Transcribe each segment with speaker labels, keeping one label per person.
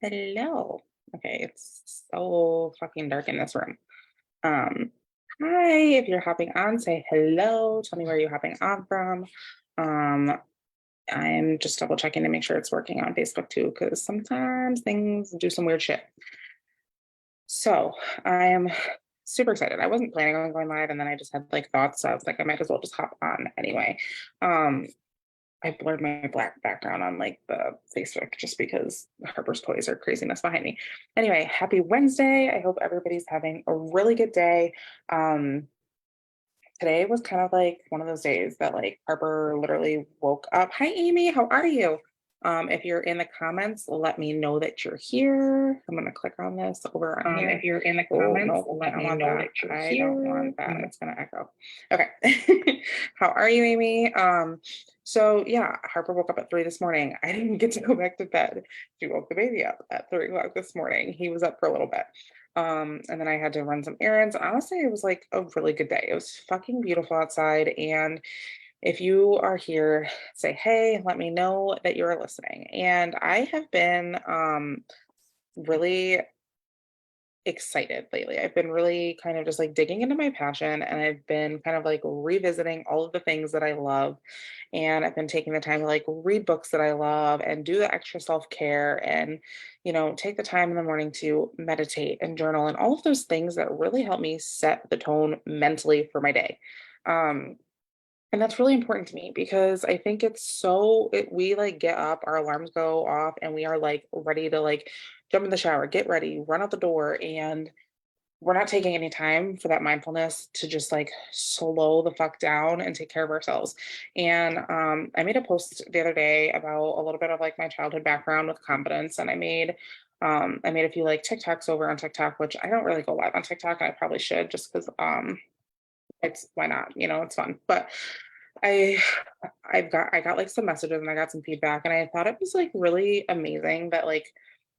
Speaker 1: Hello. Okay, it's so fucking dark in this room. Um, Hi, if you're hopping on, say hello. Tell me where you're hopping on from. Um, I'm just double checking to make sure it's working on Facebook too, because sometimes things do some weird shit. So I am super excited. I wasn't planning on going live, and then I just had like thoughts. So I was like, I might as well just hop on anyway. Um, I blurred my black background on like the Facebook just because Harper's Toys are craziness behind me. Anyway, happy Wednesday. I hope everybody's having a really good day. Um, Today was kind of like one of those days that like Harper literally woke up. Hi, Amy. How are you? If you're in the comments, let me know that you're here. I'm gonna click on this over on here.
Speaker 2: If you're in the
Speaker 1: Oh
Speaker 2: comments,
Speaker 1: no, I
Speaker 2: let
Speaker 1: don't
Speaker 2: me
Speaker 1: want
Speaker 2: know
Speaker 1: that.
Speaker 2: that you're
Speaker 1: I don't want
Speaker 2: here.
Speaker 1: that. It's gonna echo. Okay. How are you, Amy? So yeah, Harper woke up at 3 this morning. I didn't get to go back to bed. She woke the baby up at 3 o'clock this morning. He was up for a little bit. And then I had to run some errands. Honestly, it was like a really good day. It was fucking beautiful outside. And if you are here, say hey, let me know that you're listening. And I have been really excited lately. I've been really kind of just like digging into my passion and I've been kind of like revisiting all of the things that I love. And I've been taking the time to like read books that I love and do the extra self-care and, take the time in the morning to meditate and journal and all of those things that really help me set the tone mentally for my day. Um, and that's really important to me because I think we like get up, our alarms go off, and we are like ready to like jump in the shower, get ready, run out the door. And we're not taking any time for that mindfulness to just like slow the fuck down and take care of ourselves. And I made a post the other day about a little bit of like my childhood background with confidence. And I made a few like TikToks over on TikTok, which I don't really go live on TikTok, and I probably should just because it's why not, it's fun. But I I got like some messages and I got some feedback and I thought it was like really amazing that like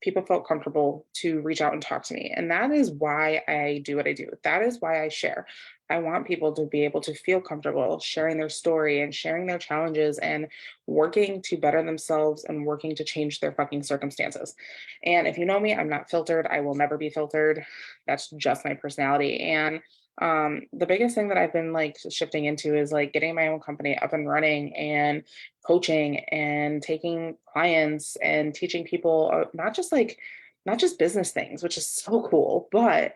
Speaker 1: people felt comfortable to reach out and talk to me. And that is why I do what I do. That is why I share. I want people to be able to feel comfortable sharing their story and sharing their challenges and working to better themselves and working to change their fucking circumstances. And if you know me, I'm not filtered. I will never be filtered. That's just my personality. And the biggest thing that I've been like shifting into is like getting my own company up and running and coaching and taking clients and teaching people not just business things, which is so cool, but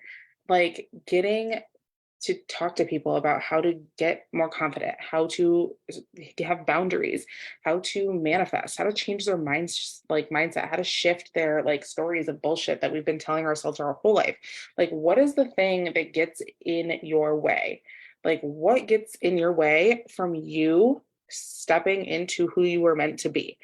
Speaker 1: like getting to talk to people about how to get more confident, how to have boundaries, how to manifest, how to change their mindset, how to shift their like stories of bullshit that we've been telling ourselves our whole life. Like, what is the thing that gets in your way? Like, what gets in your way from you stepping into who you were meant to be?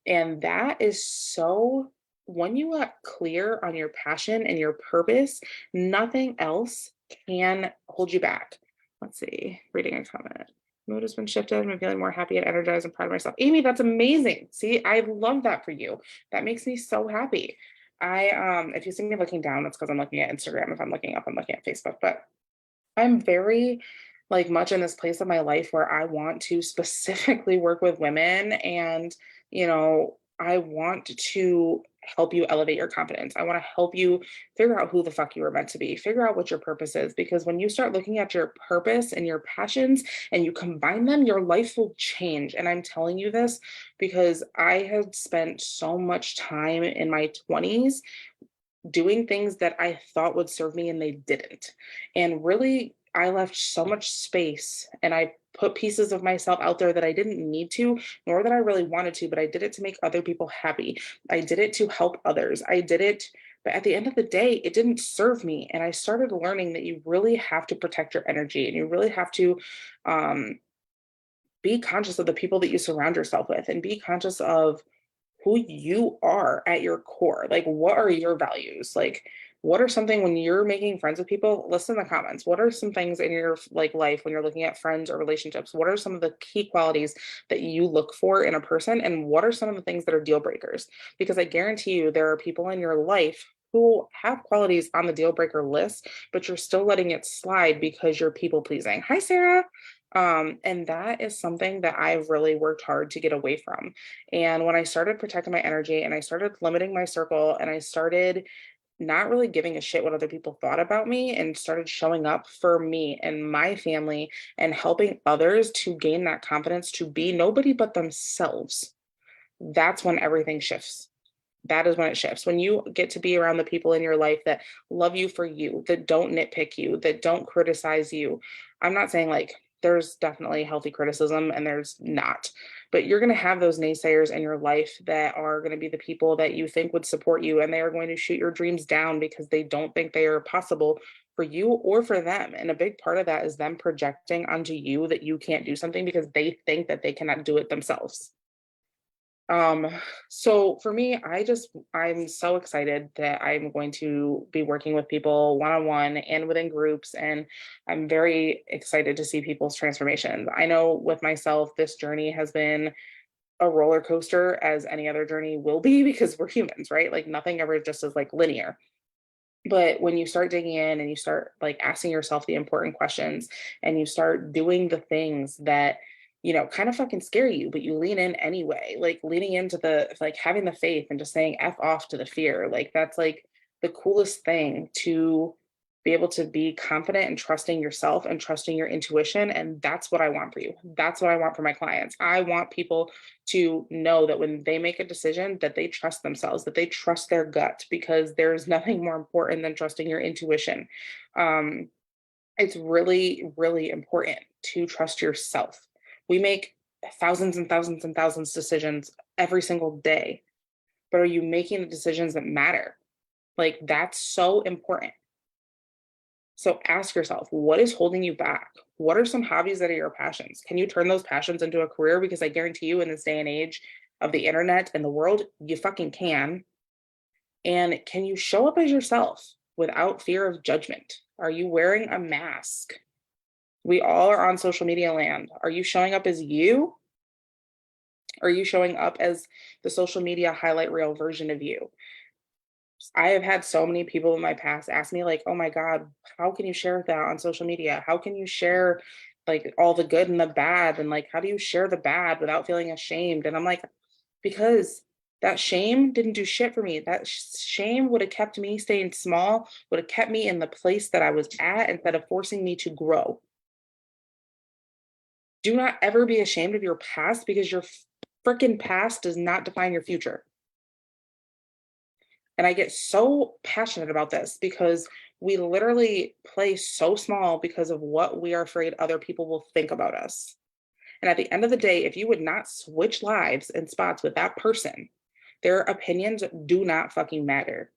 Speaker 1: And that is so, when you are clear on your passion and your purpose, nothing else can hold you back. Let's see, reading a comment. Mood has been shifted. I'm feeling more happy and energized and proud of myself. Amy, that's amazing. See, I love that for you. That makes me so happy. If you see me looking down, that's because I'm looking at Instagram. If I'm looking up, I'm looking at Facebook. But I'm very like much in this place of my life where I want to specifically work with women and, I want to help you elevate your confidence. I want to help you figure out who the fuck you were meant to be, figure out what your purpose is. Because when you start looking at your purpose and your passions and you combine them, your life will change. And I'm telling you this because I had spent so much time in my 20s doing things that I thought would serve me and they didn't. And really, I left so much space and I put pieces of myself out there that I didn't need to, nor that I really wanted to, but I did it to make other people happy. I did it to help others. I did it, but at the end of the day, it didn't serve me. And I started learning that you really have to protect your energy and you really have to um, be conscious of the people that you surround yourself with and be conscious of who you are at your core. Like, what are your values? Like, what are something when you're making friends with people? Listen in the comments. What are some things in your like life when you're looking at friends or relationships? What are some of the key qualities that you look for in a person? And what are some of the things that are deal breakers? Because I guarantee you there are people in your life who have qualities on the deal breaker list, but you're still letting it slide because you're people pleasing. Hi, Sarah. And that is something that I've really worked hard to get away from. And when I started protecting my energy and I started limiting my circle and I started not really giving a shit what other people thought about me and started showing up for me and my family and helping others to gain that confidence to be nobody but themselves, that's when everything shifts. That is when it shifts. When you get to be around the people in your life that love you for you, that don't nitpick you, that don't criticize you. I'm not saying like there's definitely healthy criticism and there's not, but you're going to have those naysayers in your life that are going to be the people that you think would support you and they are going to shoot your dreams down because they don't think they are possible for you or for them. And a big part of that is them projecting onto you that you can't do something because they think that they cannot do it themselves. Um, so for me, I'm so excited that I'm going to be working with people one on one and within groups. And I'm very excited to see people's transformations. I know with myself, this journey has been a roller coaster as any other journey will be because we're humans, right? Like nothing ever just is like linear. But when you start digging in and you start like asking yourself the important questions and you start doing the things that, kind of fucking scare you, but you lean in anyway, like leaning into the, like having the faith and just saying F off to the fear. Like that's like the coolest thing to be able to be confident and trusting yourself and trusting your intuition. And that's what I want for you. That's what I want for my clients. I want people to know that when they make a decision that they trust themselves, that they trust their gut, because there's nothing more important than trusting your intuition. um, it's really really important to trust yourself. We make thousands and thousands and thousands of decisions every single day, but are you making the decisions that matter? Like that's so important. So ask yourself, what is holding you back? What are some hobbies that are your passions? Can you turn those passions into a career? Because I guarantee you, in this day and age of the internet and the world, you fucking can. And can you show up as yourself without fear of judgment? Are you wearing a mask? We all are on social media land. Are you showing up as you? Are you showing up as the social media highlight reel version of you? I have had so many people in my past ask me, like, oh my God, how can you share that on social media? How can you share like all the good and the bad? And like, how do you share the bad without feeling ashamed? And I'm like, because that shame didn't do shit for me. That shame would have kept me staying small, would have kept me in the place that I was at instead of forcing me to grow. Do not ever be ashamed of your past because your freaking past does not define your future. And I get so passionate about this because we literally play so small because of what we are afraid other people will think about us. And at the end of the day, if you would not switch lives and spots with that person, their opinions do not fucking matter.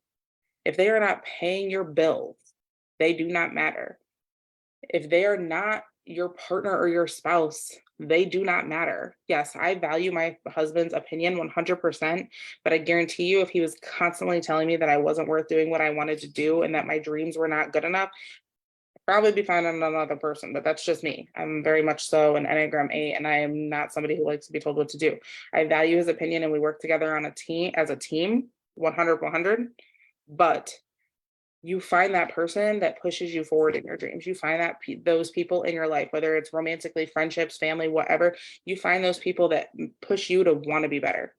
Speaker 1: If they are not paying your bills, they do not matter. If they are not your partner or your spouse, they do not matter. Yes, I value my husband's opinion 100%, but I guarantee you, if he was constantly telling me that I wasn't worth doing what I wanted to do and that my dreams were not good enough, I'd probably be finding another person. But that's just me. I'm very much so an Enneagram 8, and I am not somebody who likes to be told what to do. I value his opinion, and we work together on a team as a team, 100, 100. But you find that person that pushes you forward in your dreams. You find that those people in your life, whether it's romantically, friendships, family, whatever, you find those people that push you to want to be better,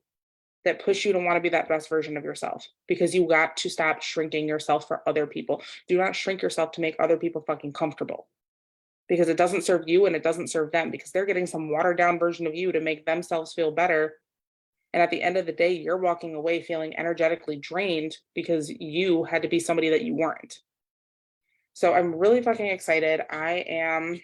Speaker 1: that push you to want to be that best version of yourself, because you got to stop shrinking yourself for other people. Do not shrink yourself to make other people fucking comfortable, because it doesn't serve you and it doesn't serve them, because they're getting some watered down version of you to make themselves feel better. And at the end of the day, you're walking away feeling energetically drained because you had to be somebody that you weren't. So I'm really fucking excited. I am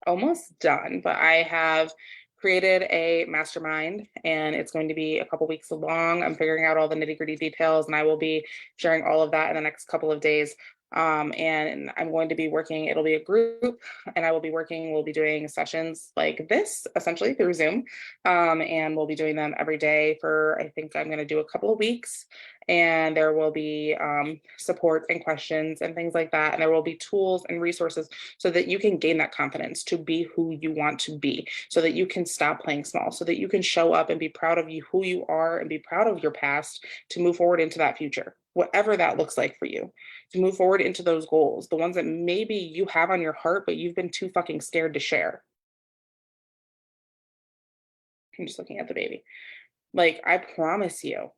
Speaker 1: almost done, but I have created a mastermind and it's going to be a couple weeks long. I'm figuring out all the nitty gritty details and I will be sharing all of that in the next couple of days. And I'm going to be working, it'll be a group, and we'll be doing sessions like this essentially through Zoom. And we'll be doing them every day for, I think I'm going to do a couple of weeks. and there will be support and questions and things like that. And there will be tools and resources so that you can gain that confidence to be who you want to be, so that you can stop playing small, so that you can show up and be proud of you, who you are, and be proud of your past to move forward into that future, whatever that looks like for you, to move forward into those goals, the ones that maybe you have on your heart, but you've been too fucking scared to share. I'm just looking at the baby. Like, I promise you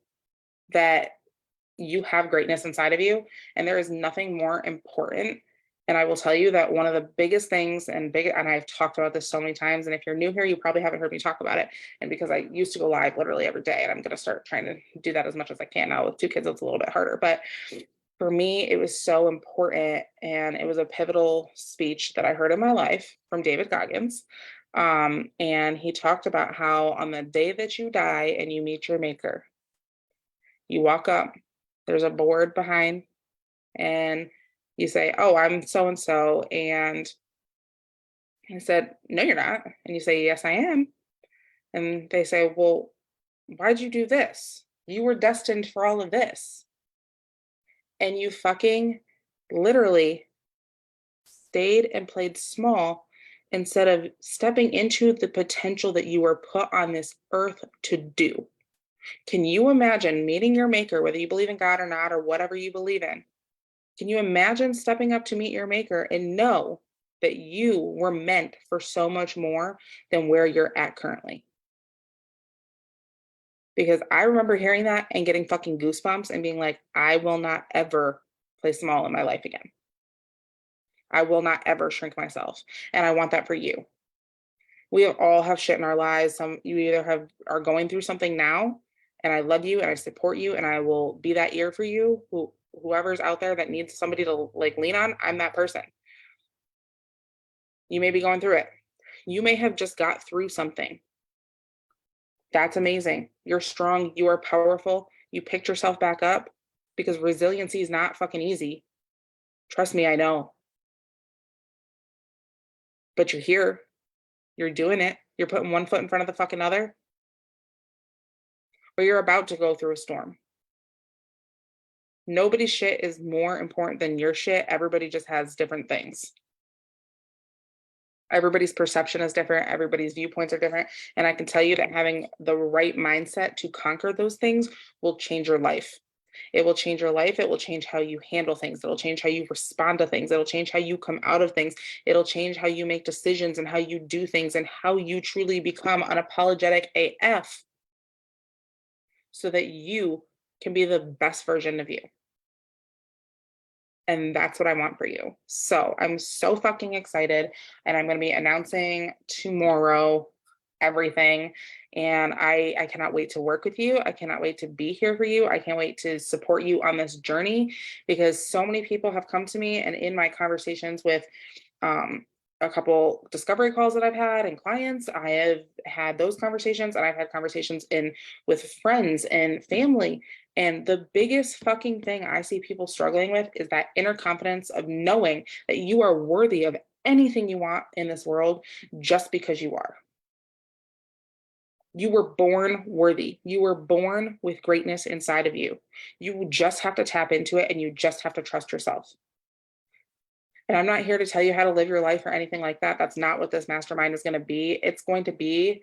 Speaker 1: that you have greatness inside of you, and there is nothing more important. And I will tell you that one of the biggest things, and I've talked about this so many times, and if you're new here, you probably haven't heard me talk about it. And because I used to go live literally every day, and I'm going to start trying to do that as much as I can now. With 2 kids, it's a little bit harder, but for me, it was so important. And it was a pivotal speech that I heard in my life from David Goggins. And he talked about how on the day that you die and you meet your maker, you walk up, there's a board behind, and you say, "Oh, I'm so and so." And he said, "No, you're not." And you say, "Yes, I am." And they say, "Well, why'd you do this? You were destined for all of this." And you fucking literally stayed and played small instead of stepping into the potential that you were put on this earth to do. Can you imagine meeting your maker, whether you believe in God or not, or whatever you believe in? Can you imagine stepping up to meet your maker and know that you were meant for so much more than where you're at currently? Because I remember hearing that and getting fucking goosebumps and being like, I will not ever play small in my life again. I will not ever shrink myself. And I want that for you. We all have shit in our lives. Some you either are going through something now, and I love you and I support you and I will be that ear for you. Whoever's out there that needs somebody to like lean on, I'm that person. You may be going through it. You may have just got through something. That's amazing. You're strong. You are powerful. You picked yourself back up because resiliency is not fucking easy. Trust me, I know. But you're here. You're doing it. You're putting one foot in front of the fucking other, or you're about to go through a storm. Nobody's shit is more important than your shit. Everybody just has different things. Everybody's perception is different. Everybody's viewpoints are different. And I can tell you that having the right mindset to conquer those things will change your life. It will change your life. It will change how you handle things. It'll change how you respond to things. It'll change how you come out of things. It'll change how you make decisions and how you do things and how you truly become unapologetic AF so that you can be the best version of you. And that's what I want for you. So I'm so fucking excited. And I'm going to be announcing tomorrow everything. And I cannot wait to work with you. I cannot wait to be here for you. I can't wait to support you on this journey because so many people have come to me and in my conversations with um, a couple discovery calls that I've had and clients, I have had those conversations and I've had conversations in with friends and family. And the biggest fucking thing I see people struggling with is that inner confidence of knowing that you are worthy of anything you want in this world just because you are. You were born worthy. You were born with greatness inside of you. You just have to tap into it and you just have to trust yourself. And I'm not here to tell you how to live your life or anything like that. That's not what this mastermind is going to be. It's going to be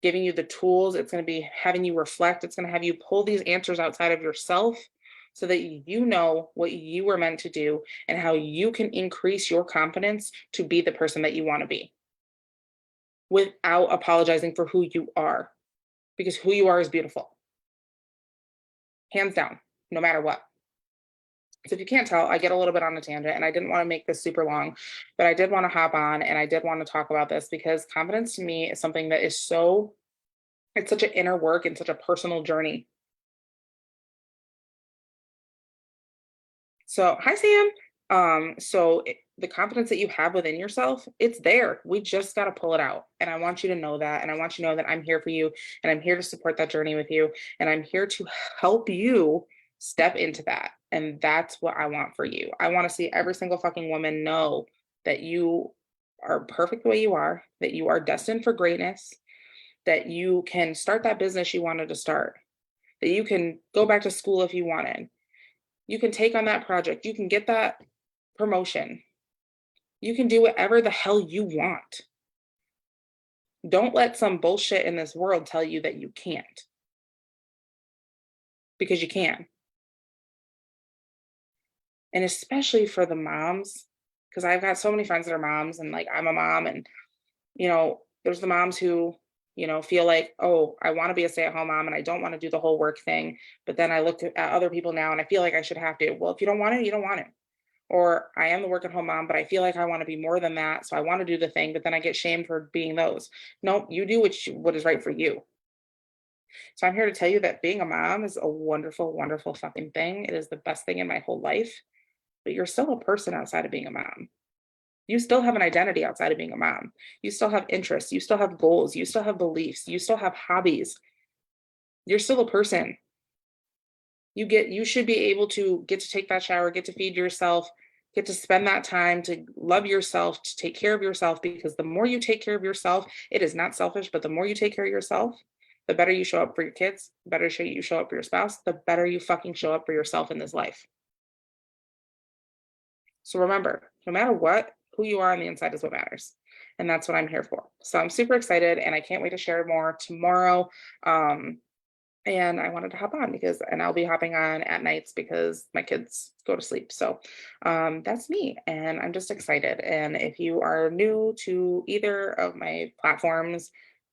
Speaker 1: giving you the tools. It's going to be having you reflect. It's going to have you pull these answers outside of yourself so that you know what you were meant to do and how you can increase your confidence to be the person that you want to be without apologizing for who you are, because who you are is beautiful. Hands down, no matter what. So if you can't tell, I get a little bit on a tangent and I didn't want to make this super long, but I did want to hop on and I did want to talk about this because confidence to me is something that is it's such an inner work and such a personal journey. So hi, Sam. The confidence that you have within yourself, it's there. We just got to pull it out. And I want you to know that. And I want you to know that I'm here for you and I'm here to support that journey with you. And I'm here to help you step into that. And that's what I want for you. I want to see every single fucking woman know that you are perfect the way you are, that you are destined for greatness, that you can start that business you wanted to start, that you can go back to school if you wanted. You can take on that project. You can get that promotion. You can do whatever the hell you want. Don't let some bullshit in this world tell you that you can't, because you can. And especially for the moms, because I've got so many friends that are moms, and like I'm a mom, and there's the moms who, feel like, oh, I want to be a stay at home mom and I don't want to do the whole work thing. But then I look at other people now and I feel like I should have to. Well, if you don't want to, you don't want to. Or I am the work at home mom, but I feel like I want to be more than that. So I want to do the thing, but then I get shamed for being those. No, you do what is right for you. So I'm here to tell you that being a mom is a wonderful, wonderful fucking thing. It is the best thing in my whole life, but you're still a person outside of being a mom. You still have an identity outside of being a mom. You still have interests. You still have goals. You still have beliefs. You still have hobbies. You're still a person. You should be able to get to take that shower, get to feed yourself, get to spend that time to love yourself, to take care of yourself, because the more you take care of yourself, it is not selfish, but the more you take care of yourself, the better you show up for your kids, the better you show up for your spouse, the better you fucking show up for yourself in this life. So remember, no matter what, who you are on the inside is what matters. And that's what I'm here for. So I'm super excited and I can't wait to share more tomorrow. Um, and I wanted to hop on and I'll be hopping on at nights because my kids go to sleep. So that's me. And I'm just excited. And if you are new to either of my platforms,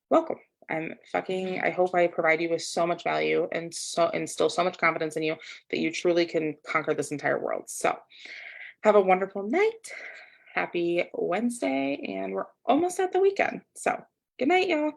Speaker 1: welcome. I hope I provide you with so much value and instill so much confidence in you that you truly can conquer this entire world. So have a wonderful night. Happy Wednesday, and we're almost at the weekend. So, good night, y'all.